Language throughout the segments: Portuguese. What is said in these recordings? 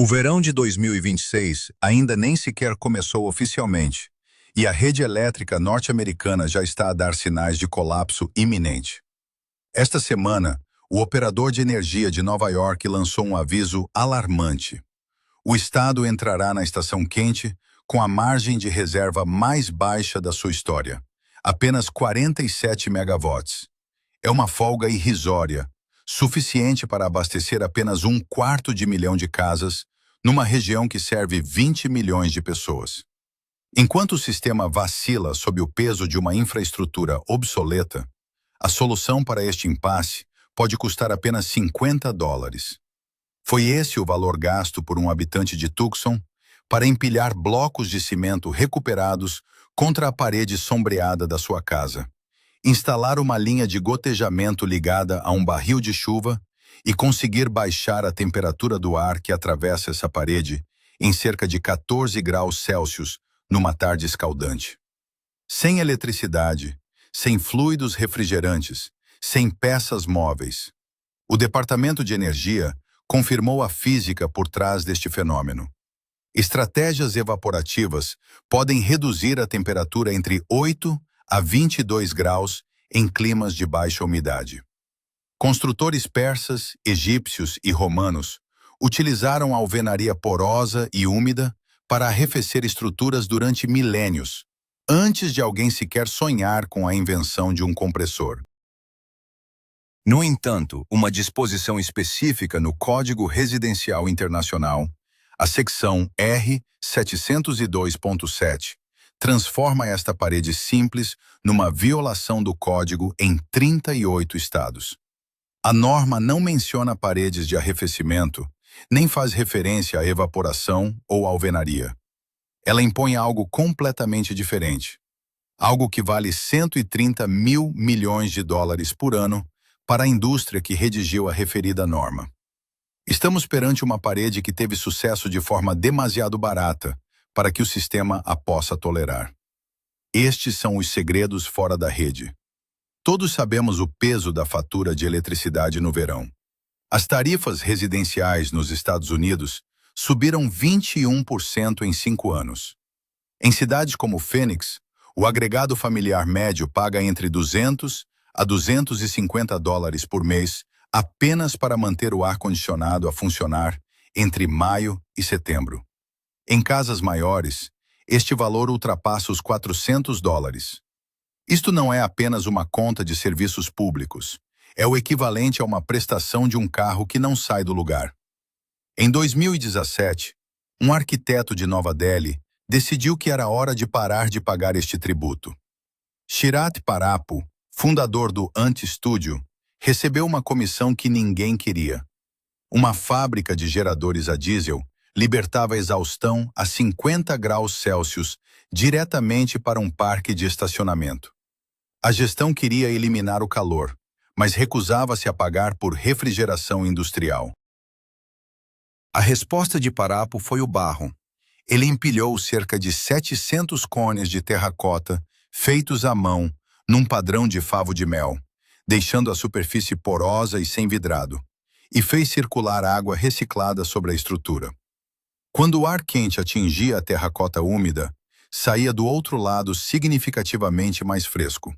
O verão de 2026 ainda nem sequer começou oficialmente, e a rede elétrica norte-americana já está a dar sinais de colapso iminente. Esta semana, o operador de energia de Nova York lançou um aviso alarmante. O estado entrará na estação quente com a margem de reserva mais baixa da sua história, apenas 47 megawatts. É uma folga irrisória, suficiente para abastecer apenas 1/4 milhão de casas, numa região que serve 20 milhões de pessoas. Enquanto o sistema vacila sob o peso de uma infraestrutura obsoleta, a solução para este impasse pode custar apenas $50. Foi esse o valor gasto por um habitante de Tucson para empilhar blocos de cimento recuperados contra a parede sombreada da sua casa, instalar uma linha de gotejamento ligada a um barril de chuva e conseguir baixar a temperatura do ar que atravessa essa parede em cerca de 14 graus Celsius numa tarde escaldante. Sem eletricidade, sem fluidos refrigerantes, sem peças móveis. O Departamento de Energia confirmou a física por trás deste fenômeno. Estratégias evaporativas podem reduzir a temperatura entre 8 a 22 graus em climas de baixa umidade. Construtores persas, egípcios e romanos utilizaram a alvenaria porosa e úmida para arrefecer estruturas durante milênios, antes de alguém sequer sonhar com a invenção de um compressor. No entanto, uma disposição específica no Código Residencial Internacional, a secção R702.7, transforma esta parede simples numa violação do código em 38 estados. A norma não menciona paredes de arrefecimento, nem faz referência à evaporação ou alvenaria. Ela impõe algo completamente diferente, algo que vale 130 mil milhões de dólares por ano para a indústria que redigiu a referida norma. Estamos perante uma parede que teve sucesso de forma demasiado barata para que o sistema a possa tolerar. Estes são os segredos fora da rede. Todos sabemos o peso da fatura de eletricidade no verão. As tarifas residenciais nos Estados Unidos subiram 21% em 5 anos. Em cidades como Phoenix, o agregado familiar médio paga entre $200 a $250 por mês apenas para manter o ar-condicionado a funcionar entre maio e setembro. Em casas maiores, este valor ultrapassa os $400. Isto não é apenas uma conta de serviços públicos, é o equivalente a uma prestação de um carro que não sai do lugar. Em 2017, um arquiteto de Nova Delhi decidiu que era hora de parar de pagar este tributo. Shirath Parapu, fundador do Ant Studio, recebeu uma comissão que ninguém queria. Uma fábrica de geradores a diesel libertava exaustão a 50 graus Celsius diretamente para um parque de estacionamento. A gestão queria eliminar o calor, mas recusava-se a pagar por refrigeração industrial. A resposta de Parapu foi o barro. Ele empilhou cerca de 700 cones de terracota feitos à mão num padrão de favo de mel, deixando a superfície porosa e sem vidrado, e fez circular água reciclada sobre a estrutura. Quando o ar quente atingia a terracota úmida, saía do outro lado significativamente mais fresco.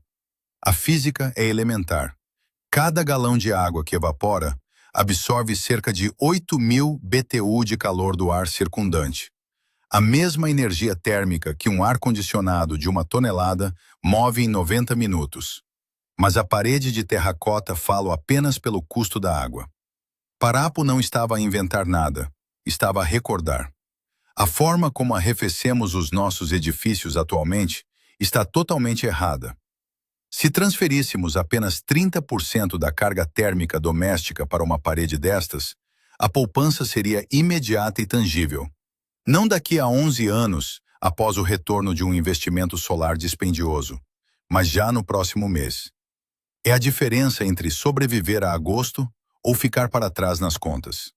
A física é elementar. Cada galão de água que evapora absorve cerca de 8.000 BTU de calor do ar circundante. A mesma energia térmica que um ar-condicionado de 1 tonelada move em 90 minutos. Mas a parede de terracota fala apenas pelo custo da água. Parapu não estava a inventar nada, estava a recordar. A forma como arrefecemos os nossos edifícios atualmente está totalmente errada. Se transferíssemos apenas 30% da carga térmica doméstica para uma parede destas, a poupança seria imediata e tangível. Não daqui a 11 anos, após o retorno de um investimento solar dispendioso, mas já no próximo mês. É a diferença entre sobreviver a agosto ou ficar para trás nas contas.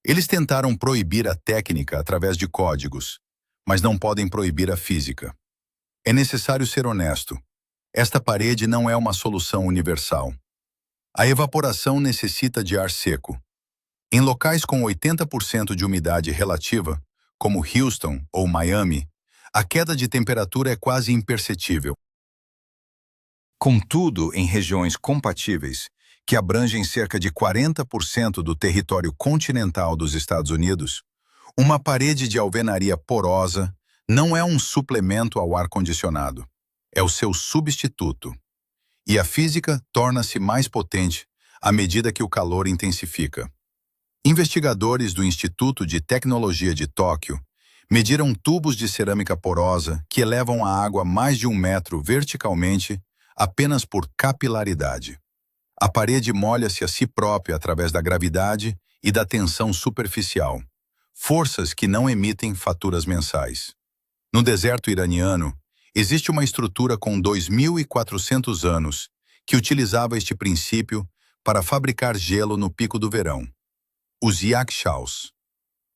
Eles tentaram proibir a técnica através de códigos, mas não podem proibir a física. É necessário ser honesto. Esta parede não é uma solução universal. A evaporação necessita de ar seco. Em locais com 80% de umidade relativa, como Houston ou Miami, a queda de temperatura é quase imperceptível. Contudo, em regiões compatíveis, que abrangem cerca de 40% do território continental dos Estados Unidos, uma parede de alvenaria porosa não é um suplemento ao ar-condicionado, é o seu substituto. E a física torna-se mais potente à medida que o calor intensifica. Investigadores do Instituto de Tecnologia de Tóquio mediram tubos de cerâmica porosa que elevam a água mais de 1 metro verticalmente apenas por capilaridade. A parede molha-se a si própria através da gravidade e da tensão superficial, forças que não emitem faturas mensais. No deserto iraniano, existe uma estrutura com 2.400 anos que utilizava este princípio para fabricar gelo no pico do verão. Os yakshaws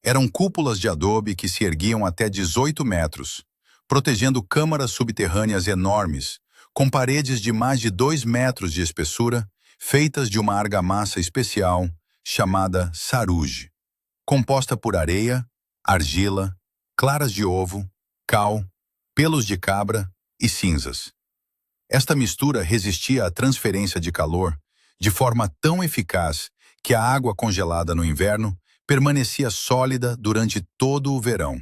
eram cúpulas de adobe que se erguiam até 18 metros, protegendo câmaras subterrâneas enormes, com paredes de mais de 2 metros de espessura, feitas de uma argamassa especial chamada saruge, composta por areia, argila, claras de ovo, cal, pelos de cabra e cinzas. Esta mistura resistia à transferência de calor de forma tão eficaz que a água congelada no inverno permanecia sólida durante todo o verão.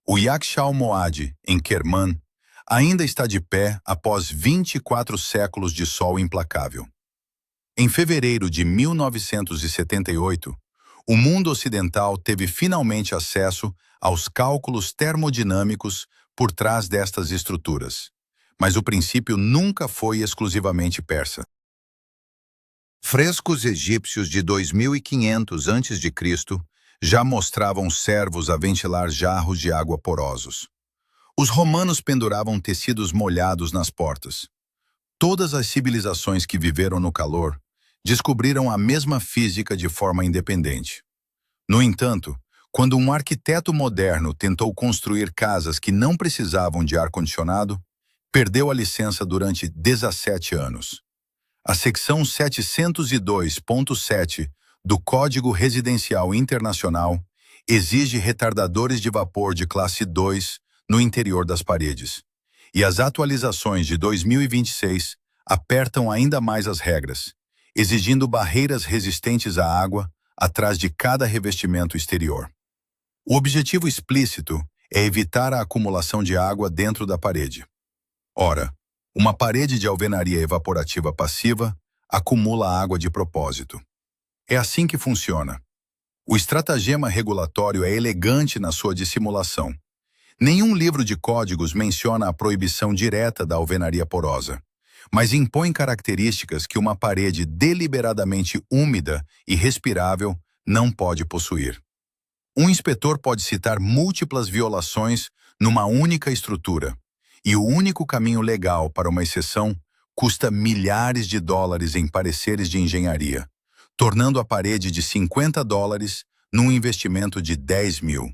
O Yakshaw Moad, em Kerman, ainda está de pé após 24 séculos de sol implacável. Em fevereiro de 1978, o mundo ocidental teve finalmente acesso aos cálculos termodinâmicos por trás destas estruturas. Mas o princípio nunca foi exclusivamente persa. Frescos egípcios de 2500 a.C. já mostravam servos a ventilar jarros de água porosos. Os romanos penduravam tecidos molhados nas portas. Todas as civilizações que viveram no calor descobriram a mesma física de forma independente. No entanto, quando um arquiteto moderno tentou construir casas que não precisavam de ar-condicionado, perdeu a licença durante 17 anos. A secção 702.7 do Código Residencial Internacional exige retardadores de vapor de classe 2 no interior das paredes. E as atualizações de 2026 apertam ainda mais as regras, exigindo barreiras resistentes à água atrás de cada revestimento exterior. O objetivo explícito é evitar a acumulação de água dentro da parede. Ora, uma parede de alvenaria evaporativa passiva acumula água de propósito. É assim que funciona. O estratagema regulatório é elegante na sua dissimulação. Nenhum livro de códigos menciona a proibição direta da alvenaria porosa, mas impõe características que uma parede deliberadamente úmida e respirável não pode possuir. Um inspetor pode citar múltiplas violações numa única estrutura, e o único caminho legal para uma exceção custa milhares de dólares em pareceres de engenharia, tornando a parede de $50 num investimento de 10 mil.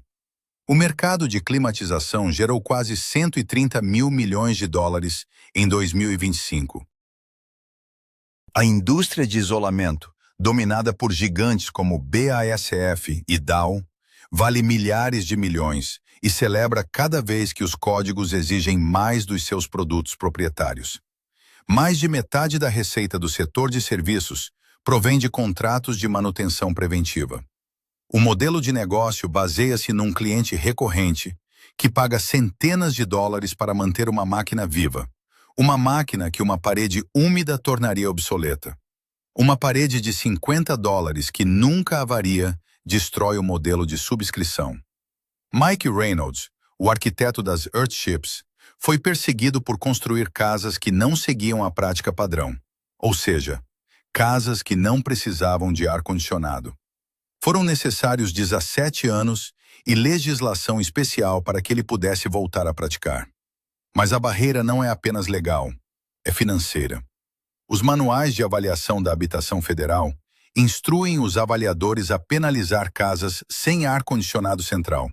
O mercado de climatização gerou quase 130 mil milhões de dólares em 2025. A indústria de isolamento, dominada por gigantes como BASF e Dow, vale milhares de milhões e celebra cada vez que os códigos exigem mais dos seus produtos proprietários. Mais de metade da receita do setor de serviços provém de contratos de manutenção preventiva. O modelo de negócio baseia-se num cliente recorrente que paga centenas de dólares para manter uma máquina viva, uma máquina que uma parede úmida tornaria obsoleta. Uma parede de $50 que nunca avaria destrói o modelo de subscrição. Mike Reynolds, o arquiteto das Earthships, foi perseguido por construir casas que não seguiam a prática padrão, ou seja, casas que não precisavam de ar-condicionado. Foram necessários 17 anos e legislação especial para que ele pudesse voltar a praticar. Mas a barreira não é apenas legal, é financeira. Os manuais de avaliação da habitação federal instruem os avaliadores a penalizar casas sem ar-condicionado central,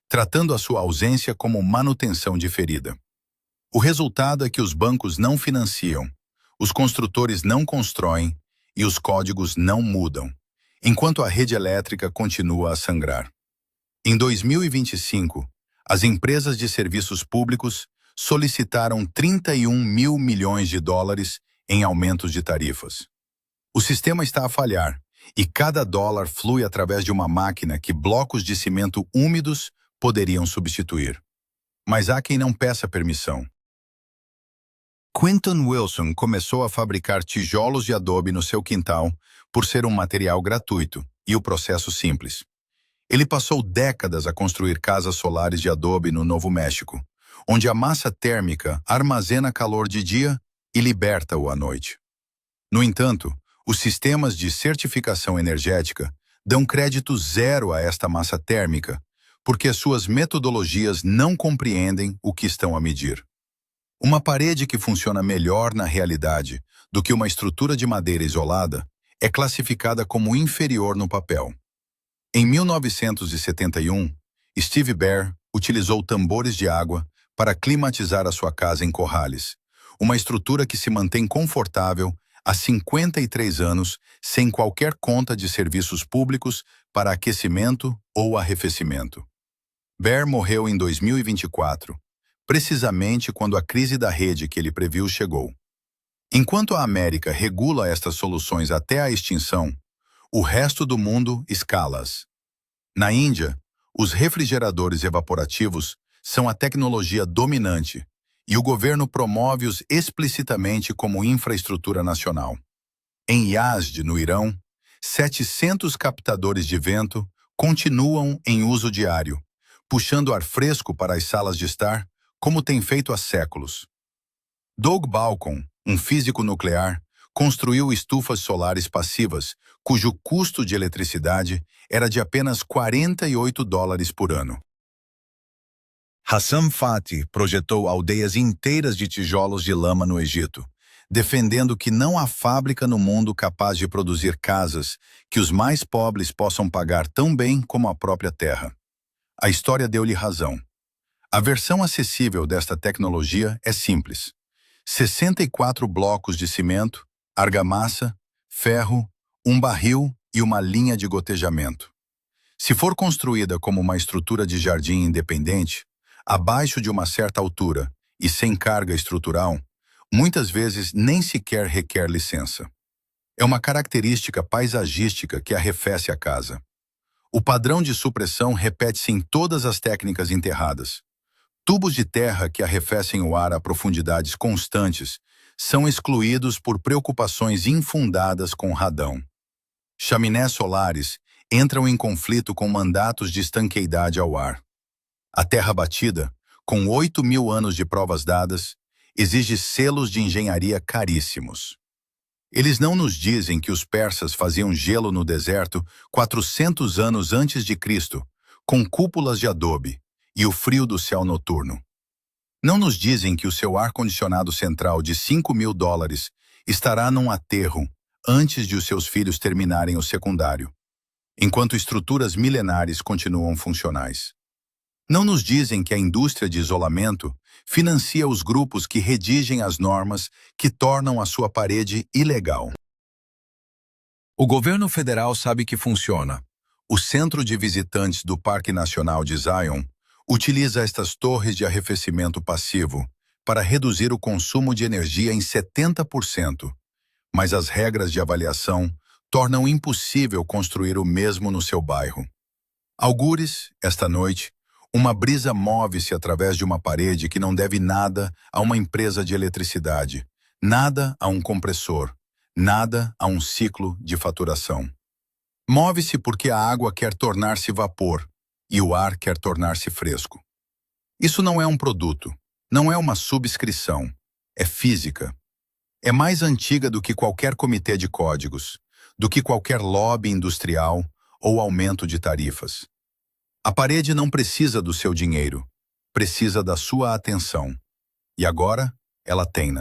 tratando a sua ausência como manutenção diferida. O resultado é que os bancos não financiam, os construtores não constroem e os códigos não mudam. enquanto a rede elétrica continua a sangrar. Em 2025, as empresas de serviços públicos solicitaram 31 mil milhões de dólares em aumentos de tarifas. O sistema está a falhar e cada dólar flui através de uma máquina que blocos de cimento úmidos poderiam substituir. Mas há quem não peça permissão. Quinton Wilson começou a fabricar tijolos de adobe no seu quintal por ser um material gratuito e o processo simples. Ele passou décadas a construir casas solares de adobe no Novo México, onde a massa térmica armazena calor de dia e liberta-o à noite. No entanto, os sistemas de certificação energética dão crédito zero a esta massa térmica, porque suas metodologias não compreendem o que estão a medir. Uma parede que funciona melhor na realidade do que uma estrutura de madeira isolada é classificada como inferior no papel. Em 1971, Steve Baer utilizou tambores de água para climatizar a sua casa em Corrales, uma estrutura que se mantém confortável há 53 anos sem qualquer conta de serviços públicos para aquecimento ou arrefecimento. Baer morreu em 2024, precisamente quando a crise da rede que ele previu chegou. Enquanto a América regula estas soluções até a extinção, o resto do mundo escala-as. Na Índia, os refrigeradores evaporativos são a tecnologia dominante e o governo promove-os explicitamente como infraestrutura nacional. Em Yazd, no Irão, 700 captadores de vento continuam em uso diário, puxando ar fresco para as salas de estar, como tem feito há séculos. Doug Balcon, um físico nuclear, construiu estufas solares passivas, cujo custo de eletricidade era de apenas $48 por ano. Hassam Fatih projetou aldeias inteiras de tijolos de lama no Egito, defendendo que não há fábrica no mundo capaz de produzir casas que os mais pobres possam pagar tão bem como a própria terra. A história deu-lhe razão. A versão acessível desta tecnologia é simples. 64 blocos de cimento, argamassa, ferro, um barril e uma linha de gotejamento. Se for construída como uma estrutura de jardim independente, abaixo de uma certa altura e sem carga estrutural, muitas vezes nem sequer requer licença. É uma característica paisagística que arrefece a casa. O padrão de supressão repete-se em todas as técnicas enterradas. Tubos de terra que arrefecem o ar a profundidades constantes são excluídos por preocupações infundadas com radão. Chaminés solares entram em conflito com mandatos de estanqueidade ao ar. A terra batida, com 8.000 anos de provas dadas, exige selos de engenharia caríssimos. Eles não nos dizem que os persas faziam gelo no deserto 400 anos antes de Cristo, com cúpulas de adobe e o frio do céu noturno. Não nos dizem que o seu ar-condicionado central de $5.000 estará num aterro antes de os seus filhos terminarem o secundário, enquanto estruturas milenares continuam funcionais. Não nos dizem que a indústria de isolamento financia os grupos que redigem as normas que tornam a sua parede ilegal. O governo federal sabe que funciona. O Centro de Visitantes do Parque Nacional de Zion utiliza estas torres de arrefecimento passivo para reduzir o consumo de energia em 70%, mas as regras de avaliação tornam impossível construir o mesmo no seu bairro. Algures, esta noite, uma brisa move-se através de uma parede que não deve nada a uma empresa de eletricidade, nada a um compressor, nada a um ciclo de faturação. Move-se porque a água quer tornar-se vapor e o ar quer tornar-se fresco. Isso não é um produto, não é uma subscrição, é física. É mais antiga do que qualquer comitê de códigos, do que qualquer lobby industrial ou aumento de tarifas. A parede não precisa do seu dinheiro, precisa da sua atenção. E agora, ela tem-na.